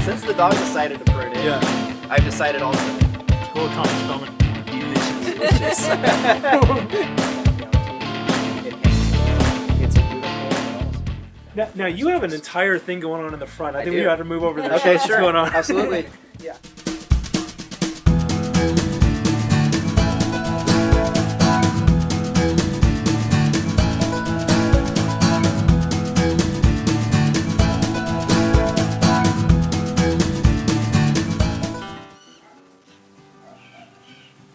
Since the dog decided to prune it, I've decided also. Cool, Tom Spellman. Delicious. It's beautiful. Now you have an entire thing going on in the front. I think we got to move over there. Okay, What's sure. going on? Absolutely. Yeah.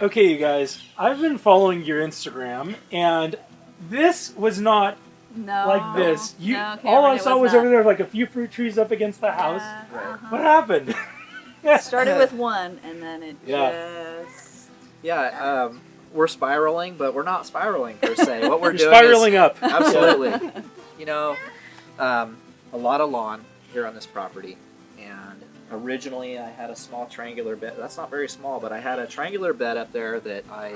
Okay, you guys, I've been following your Instagram, and this was not like this. All I saw was over there like a few fruit trees up against the house. What happened? Started with one, and then it just... Yeah, we're spiraling, but we're not spiraling per se. What we're You're doing spiraling is, up. Absolutely. You know, a lot of lawn here on this property, and originally I had a small triangular bed. That's not very small, but I had a triangular bed up there that I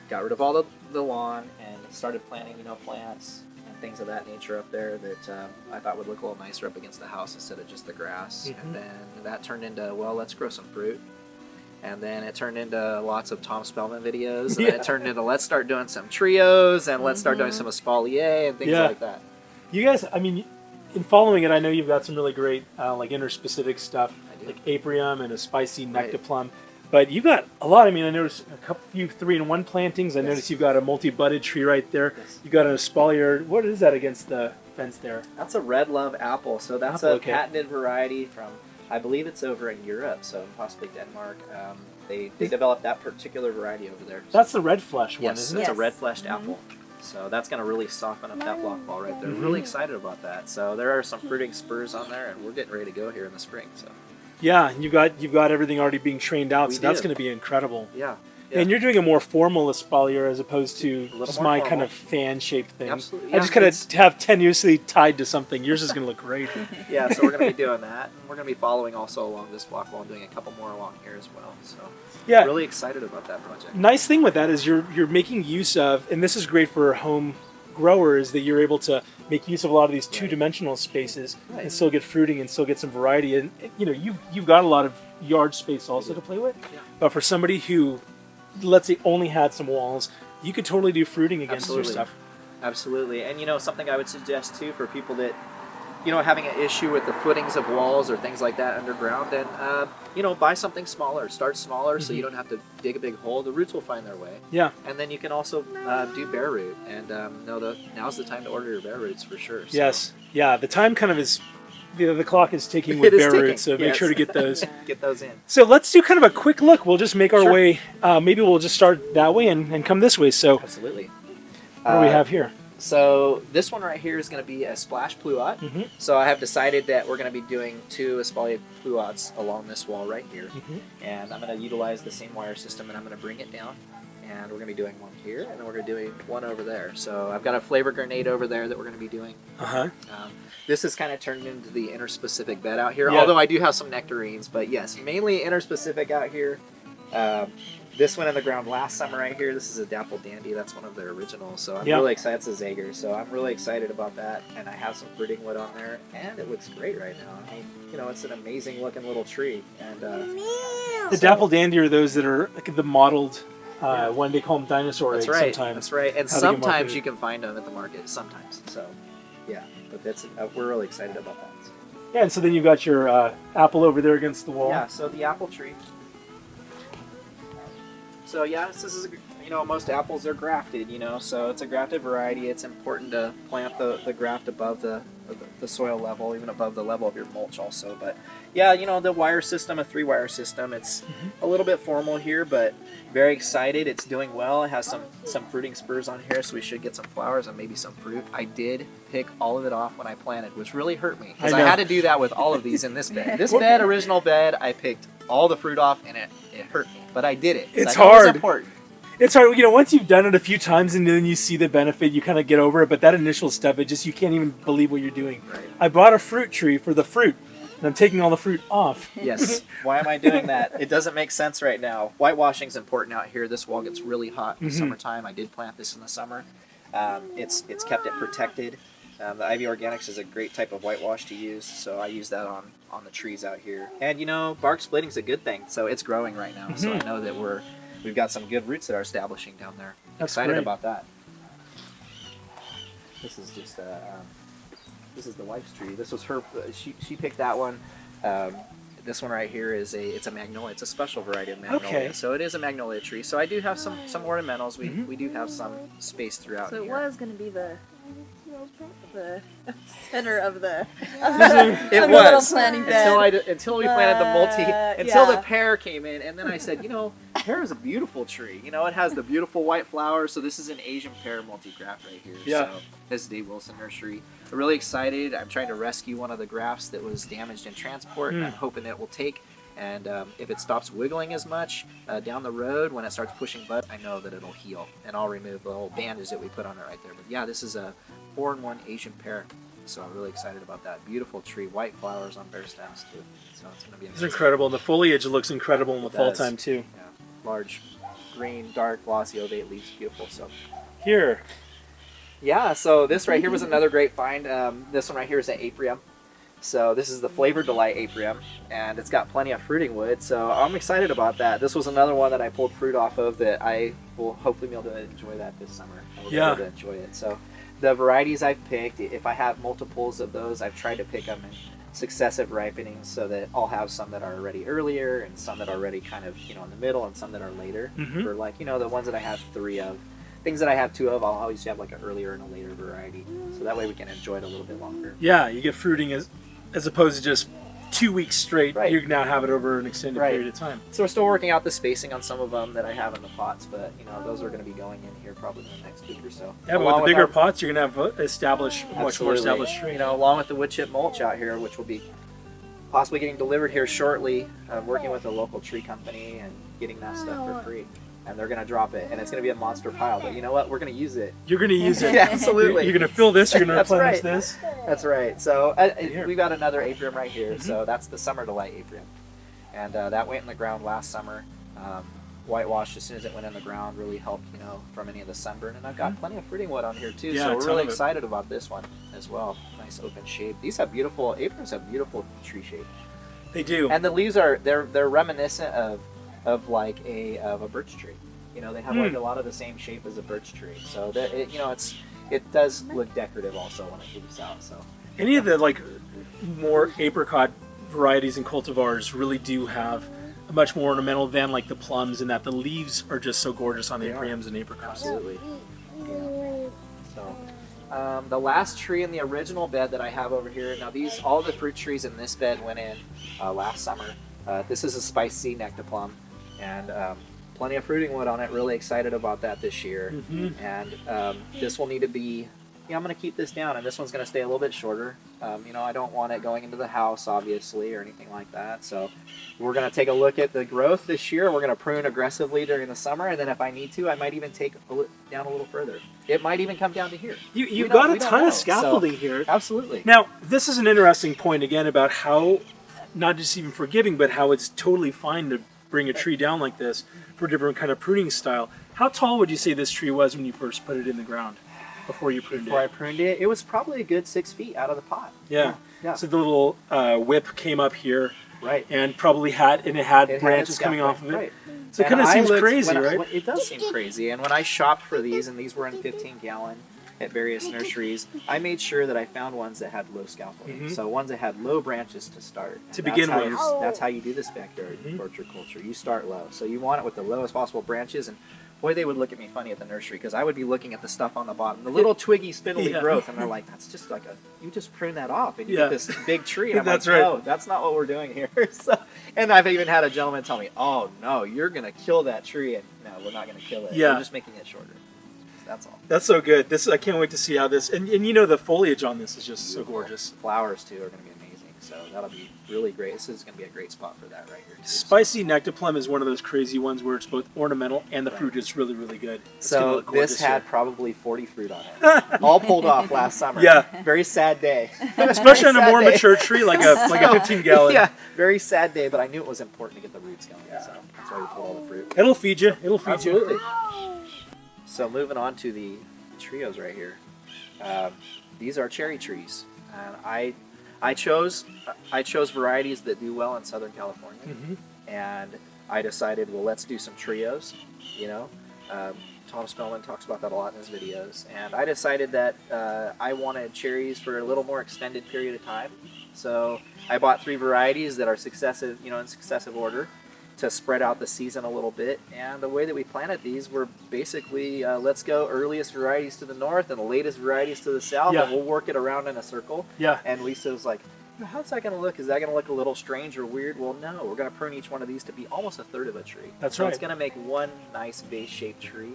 got rid of all the lawn and started planting, plants and things of that nature up there that I thought would look a little nicer up against the house instead of just the grass. And then that turned into, well, let's grow some fruit. And then it turned into lots of Tom Spellman videos. And then it turned into, let's start doing some trios and let's start doing some espaliered and things like that. You guys, I mean, in following it, I know you've got some really great like interspecific stuff, like aprium and a spicy nectar plum. But you've got a lot. I mean, I noticed a few 3-in-1 plantings. I noticed you've got a multi-budded tree right there. You've got an espaliered. What is that against the fence there? That's a red love apple. So that's a patented variety from, I believe it's over in Europe, so possibly Denmark. They developed that particular variety over there. That's the red flesh one, isn't it? It's a red fleshed apple. So that's going to really soften up that block ball right there. We're really excited about that. So there are some fruiting spurs on there, and we're getting ready to go here in the spring. So yeah, you've got everything already being trained out, so that's going to be incredible. Yeah. And you're doing a more formal espalier as opposed to just my kind of fan-shaped thing. Absolutely. I just kind of have tenuously tied to something. Yours is going to look great. Yeah, so we're going to be doing that. And we're going to be following also along this block wall and doing a couple more along here as well. So yeah, really excited about that project. Nice thing with that is you're making use of, and this is great for home growers, that you're able to make use of a lot of these two-dimensional spaces and still get fruiting and still get some variety. And you've got a lot of yard space also to play with. Yeah. But for somebody who, let's say, only had some walls, you could totally do fruiting against your stuff. Absolutely. And something I would suggest too for people that having an issue with the footings of walls or things like that underground, and buy something smaller. Start smaller so you don't have to dig a big hole. The roots will find their way. Yeah. And then you can also do bare root, and now's the time to order your bare roots for sure. So. Yes. Yeah. The time kind of is. The clock is ticking with bare roots, so make sure to get those. Get those in. So let's do kind of a quick look. We'll just make our way. Maybe we'll just start that way and come this way. So absolutely. What do we have here? So this one right here is going to be a splash pluot. So I have decided that we're going to be doing 2 espaliered pluots along this wall right here. And I'm going to utilize the same wire system, and I'm going to bring it down. And we're going to be doing one here, and then we're going to be doing one over there. So I've got a flavor grenade over there that we're going to be doing. This is kind of turned into the interspecific bed out here, although I do have some nectarines. But yes, mainly interspecific out here. This went in the ground last summer right here. This is a dapple dandy. That's one of their originals. So I'm really excited. It's a Zager. So I'm really excited about that. And I have some fruiting wood on there. And it looks great right now. I mean, it's an amazing looking little tree. And the dapple dandy are those that are like the mottled, when they call them dinosaur eggs sometimes. That's right. And sometimes you can find them at the market. Sometimes. So, yeah. But we're really excited about that. So. Yeah, and so then you've got your apple over there against the wall. Yeah, so the apple tree. So yeah, this is, most apples are grafted, so it's a grafted variety. It's important to plant the graft above the soil level, even above the level of your mulch also. But yeah, the wire system, a 3-wire system, it's a little bit formal here, but very excited. It's doing well. It has some fruiting spurs on here, so we should get some flowers and maybe some fruit. I did pick all of it off when I planted, which really hurt me, because I had to do that with all of these in this bed. This bed, original bed, I picked all the fruit off, and it hurt me. But I did it. It's hard. It's important. It's hard. Once you've done it a few times and then you see the benefit, you kind of get over it. But that initial step, you can't even believe what you're doing. Right. I bought a fruit tree for the fruit, and I'm taking all the fruit off. Yes. Why am I doing that? It doesn't make sense right now. Whitewashing is important out here. This wall gets really hot in the summertime. I did plant this in the summer. It's kept it protected. The Ivy Organics is a great type of whitewash to use, so I use that on the trees out here. And you know, bark splitting is a good thing, so it's growing right now. So I know that we've got some good roots that are establishing down there. That's Excited great. about that. This is just this is the wife's tree. This was her. She picked that one. This one right here is it's a magnolia. It's a special variety of magnolia. Okay. So it is a magnolia tree. So I do have some ornamentals. We do have some space throughout So it here. was going to be the center of the It of the was little planting bed. until we planted the multi until the yeah. pear came in, and then I said, you know, pear is a beautiful tree. You know, it has the beautiful white flowers. So this is an Asian pear multi-graft right here. Yeah. So this is Dave Wilson Nursery. I'm really excited. I'm trying to rescue one of the grafts that was damaged in transport. And I'm hoping that it will take. And if it stops wiggling as much down the road, when it starts pushing bud, I know that it'll heal. And I'll remove the little bandage that we put on it right there. But yeah, this is a 4-in-1 Asian pear. So I'm really excited about that. Beautiful tree, white flowers on bare stems too. So it's going to be amazing. It's incredible. The foliage looks incredible in the fall does. time too. Yeah, large, green, dark, glossy, ovate leaves, beautiful. So Here. yeah, so this right here was another great find. This one right here is an aprium. So this is the Flavor Delight aprium, and it's got plenty of fruiting wood. So I'm excited about that. This was another one that I pulled fruit off of that I will hopefully be able to enjoy that this summer. I will be able to enjoy it. So the varieties I've picked, if I have multiples of those, I've tried to pick them in successive ripenings so that I'll have some that are already earlier and some that are already kind of, you know, in the middle and some that are later. For like, you know, the ones that I have 3 of. Things that I have 2 of, I'll always have like an earlier and a later variety. So that way we can enjoy it a little bit longer. Yeah, you get fruiting as opposed to just 2 weeks straight. Right. You now have it over an extended period of time. So we're still working out the spacing on some of them that I have in the pots, but you know, those are going to be going in here probably in the next week or so. Yeah, but with the bigger pots, you're going to have a much more established tree. You know, along with the wood chip mulch out here, which will be possibly getting delivered here shortly. I'm working with a local tree company and getting that stuff for free. And they're going to drop it, and it's going to be a monster pile. But you know what? We're going to use it. You're going to use it. Yeah, absolutely. You're going to fill this. You're going to That's replenish right. this. That's right. So we've got another aprium right here. So that's the Summer Delight aprium. And that went in the ground last summer. Whitewash as soon as it went in the ground really helped, you know, from any of the sunburn. And I've got plenty of fruiting wood on here too. Yeah, so a we're ton really of it. excited about this one as well. Nice open shape. These have beautiful, apriums have beautiful tree shape. They do. And the leaves are, they're reminiscent of like a birch tree. You know, they have like a lot of the same shape as a birch tree. So that you know, it does look decorative also when it leaves out. So Any of the like more apricot varieties and cultivars really do have a much more ornamental than like the plums, in that the leaves are just so gorgeous on the apriums and apricots. absolutely. Yeah. So the last tree in the original bed that I have over here. Now all the fruit trees in this bed went in last summer. This is a spicy nectar plum, and plenty of fruiting wood on it. Really excited about that this year. And this will need to be, I'm going to keep this down, and this one's going to stay a little bit shorter. You know, I don't want it going into the house, obviously, or anything like that. So we're going to take a look at the growth this year. We're going to prune aggressively during the summer, and then if I need to, I might even take down a little further. It might even come down to here. You've got a ton of scaffolding here. Absolutely. Now, this is an interesting point again about how, not just even forgiving, but how it's totally fine to bring a tree down like this for different kind of pruning style. How tall would you say this tree was when you first put it in the ground before you pruned Before I it? pruned it, it was probably a good 6 feet out of the pot. Yeah. Yeah. So the little whip came up here, Right. and probably had branches its coming off of it. Right. So it And kind of I seems looked- crazy, when right? It does seem crazy. And when I shopped for these, and these were in 15-gallon at various nurseries, I made sure that I found ones that had low scaffolding. So ones that had low branches to start. To And begin that's with. That's how you do this backyard horticulture. You start low. So you want it with the lowest possible branches. And boy, they would look at me funny at the nursery, because I would be looking at the stuff on the bottom, the little twiggy, spindly growth, and they're like, "That's just like you just prune that off, and you get this big tree." And I'm That's like, right. "No, that's not what we're doing here." So, and I've even had a gentleman tell me, "Oh no, you're gonna kill that tree," and no, we're not gonna kill it. Yeah. We're just making it shorter. That's all. That's so good. I can't wait to see how this, and you know, the foliage on this is just so gorgeous. Flowers too are gonna be amazing. So that'll be really great. This is gonna be a great spot for that right here. Too. Spicy nectar plum is one of those crazy ones where it's both ornamental and the fruit is really, really good. It's gonna So look gorgeous this had here. probably 40 fruit on it, all pulled off last summer. Yeah. Very sad day. Especially on a Sad more day. mature tree like a 15-gallon. Yeah, very sad day, but I knew it was important to get the roots going. So that's why we pulled all the fruit. It'll feed you. It'll feed Absolutely. you. So moving on to the trios right here. these are cherry trees, and I chose varieties that do well in Southern California, and I decided, well, let's do some trios. You know, Tom Spellman talks about that a lot in his videos, and I decided that I wanted cherries for a little more extended period of time. So I bought 3 varieties that are successive, you know, in successive order, to spread out the season a little bit. And the way that we planted these were basically, let's go earliest varieties to the north and the latest varieties to the south, and we'll work it around in a circle. Yeah. And Lisa was like, how's that going to look? Is that going to look a little strange or weird? Well, no, we're going to prune each one of these to be almost a third of a tree. That's so right. It's going to make one nice vase-shaped tree,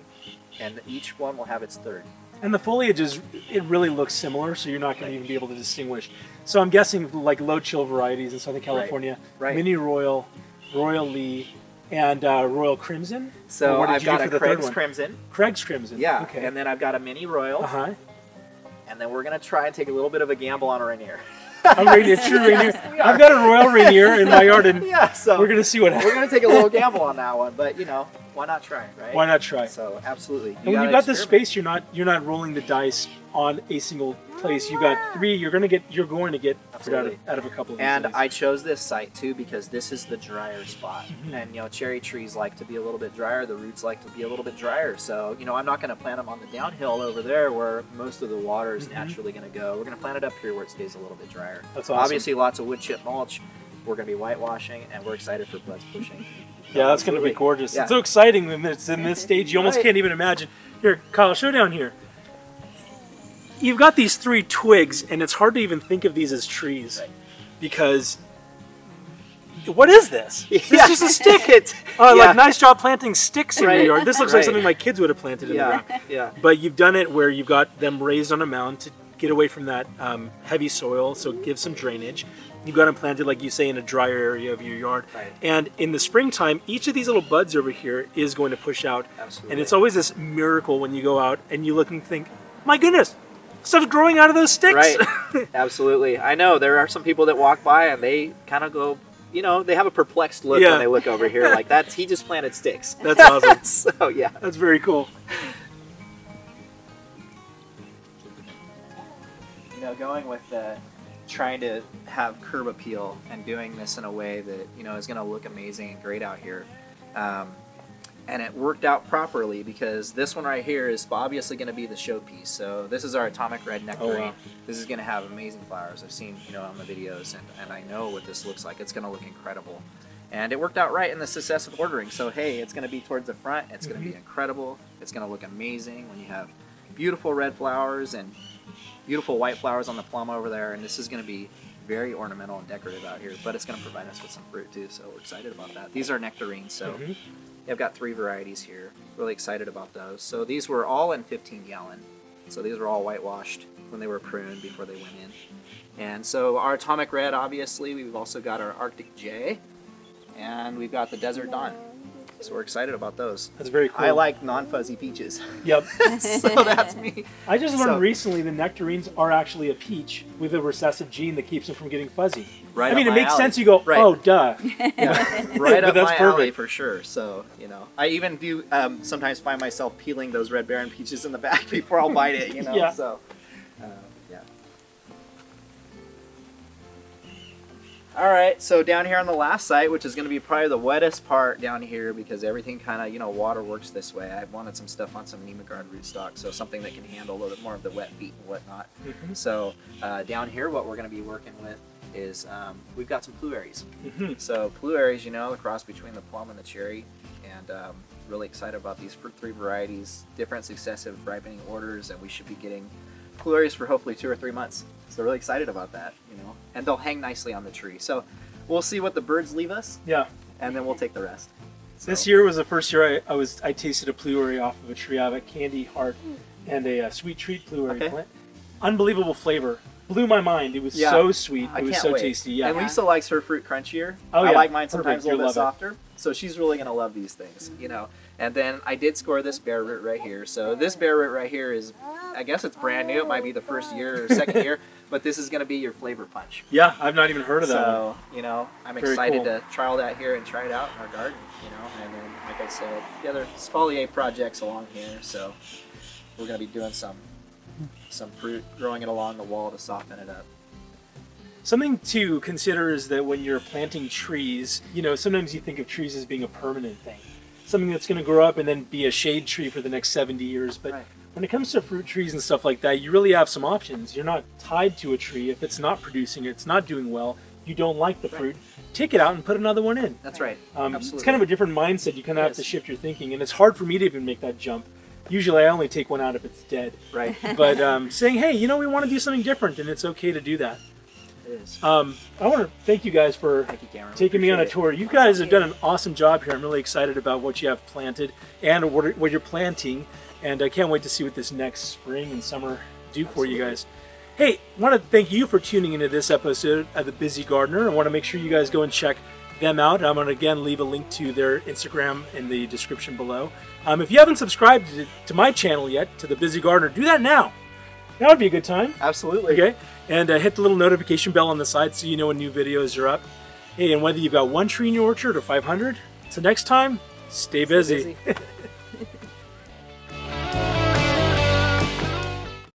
and each one will have its third. And the foliage it really looks similar, so you're not going to even be able to distinguish. So I'm guessing like low chill varieties in Southern California, Right. Mini Royal, Royal Lee, and Royal Crimson. So what did I've you do got for a the third Craig's one? Crimson. Craig's Crimson. Yeah, Okay. and then I've got a Mini Royal, and then we're going to try and take a little bit of a gamble on a Rainier. A Rainier, true Rainier. I've got a Royal Rainier in my yard, and Yeah, so we're going to see what happens. we're going to take a little gamble on that one, but you know, why not try, right? Why not try? So absolutely. And when you got the space, you're not rolling the dice on a single place. You got 3. You're going to get Absolutely. out of a couple of these. And things. I chose this site too because this is the drier spot. And you know, cherry trees like to be a little bit drier. The roots like to be a little bit drier. So you know, I'm not going to plant them on the downhill over there where most of the water is naturally going to go. We're going to plant it up here where it stays a little bit drier. That's awesome. Obviously, lots of wood chip mulch. We're going to be whitewashing, and we're excited for buds pushing. Yeah, that's going to be gorgeous. Yeah. It's so exciting when it's in this stage. You almost can't even imagine. Here, Kyle, show down here. You've got these 3 twigs, and it's hard to even think of these as trees, because what is this? This is just a stick. Like, nice job planting sticks in your yard. This looks like something my kids would have planted in the ground. Yeah. But you've done it where you've got them raised on a mound to get away from that heavy soil, so give some drainage. You've got them planted, like you say, in a drier area of your yard. Right. And in the springtime, each of these little buds over here is going to push out. Absolutely. And it's always this miracle when you go out and you look and think, my goodness, stuff's growing out of those sticks. Right. Absolutely. I know there are some people that walk by and they kind of go, you know, they have a perplexed look when they look over here, like he just planted sticks. That's awesome. So yeah, that's very cool. You know, going with trying to have curb appeal and doing this in a way that, you know, is going to look amazing and great out here. And it worked out properly because this one right here is obviously going to be the showpiece. So this is our atomic red nectarine. Oh, wow. This is going to have amazing flowers. I've seen, you know, on the videos, and I know what this looks like. It's going to look incredible. And it worked out right in the successive ordering. So hey, it's going to be towards the front. It's going to be incredible. It's going to look amazing when you have beautiful red flowers and beautiful white flowers on the plum over there. And this is going to be very ornamental and decorative out here, but it's going to provide us with some fruit too. So we're excited about that. These are nectarines. So I've got 3 varieties here. Really excited about those. So these were all in 15 gallon. So these were all whitewashed when they were pruned before they went in. And so our atomic red, obviously, we've also got our Arctic J, and we've got the Desert Dawn. So we're excited about those. That's very cool. I like non-fuzzy peaches. Yep. So that's me. I just learned recently the nectarines are actually a peach with a recessive gene that keeps them from getting fuzzy. Right. I mean, up it my makes alley. sense. You go, Right. oh, duh. Yeah, right up But that's my alley perfect. for sure. So, you know, I even do sometimes find myself peeling those Red Baron peaches in the back before I'll bite it, you know. Yeah. So, yeah. All right, so down here on the last site, which is going to be probably the wettest part down here because everything kind of, you know, water works this way. I wanted some stuff on some Nemagard rootstock, so something that can handle a little bit more of the wet feet and whatnot. So down here, what we're going to be working with is we've got some pluerries. So pluerries, you know, the cross between the plum and the cherry, and really excited about these 3 varieties, different successive ripening orders, and we should be getting pluerries for hopefully 2 or 3 months. So really excited about that, you know, and they'll hang nicely on the tree. So we'll see what the birds leave us, and then we'll take the rest. So. This year was the first year I tasted a pluerry off of a tree. I have a candy heart and a sweet treat pluerry plant. Unbelievable flavor. Blew my mind. It was so sweet. It was so tasty. Yeah. And Lisa likes her fruit crunchier. Oh, I like mine sometimes Perfect. a little You'll bit softer. So she's really going to love these things, you know. And then I did score this bare root right here. So this bare root right here is, I guess it's brand new. It might be the first year or second year, but this is going to be your flavor punch. Yeah, I've not even heard of that. So, you know, I'm excited to trial that here and try it out in our garden, you know. And then, like I said, the other espaliered projects along here. So we're going to be doing some some fruit, growing it along the wall to soften it up. Something to consider is that when you're planting trees, you know, sometimes you think of trees as being a permanent thing. Something that's going to grow up and then be a shade tree for the next 70 years. But when it comes to fruit trees and stuff like that, you really have some options. You're not tied to a tree. If it's not producing, it's not doing well, you don't like the fruit, take it out and put another one in. That's right. It's kind of a different mindset. You kind of have to shift your thinking. And it's hard for me to even make that jump. Usually I only take one out if it's dead. Right. But saying, hey, you know, we want to do something different, and it's okay to do that. It is. I want to thank you guys for taking me on a tour. You guys have done an awesome job here. I'm really excited about what you have planted and what you're planting, and I can't wait to see what this next spring and summer do for you guys. Hey, I want to thank you for tuning into this episode of The Busy Gardener. I want to make sure you guys go and check them out. I'm going to again leave a link to their Instagram in the description below. If you haven't subscribed to my channel yet, to The Busy Gardener, do that now. That would be a good time. Absolutely. Okay. And hit the little notification bell on the side so you know when new videos are up. Hey, and whether you've got one tree in your orchard or 500, until next time, stay busy.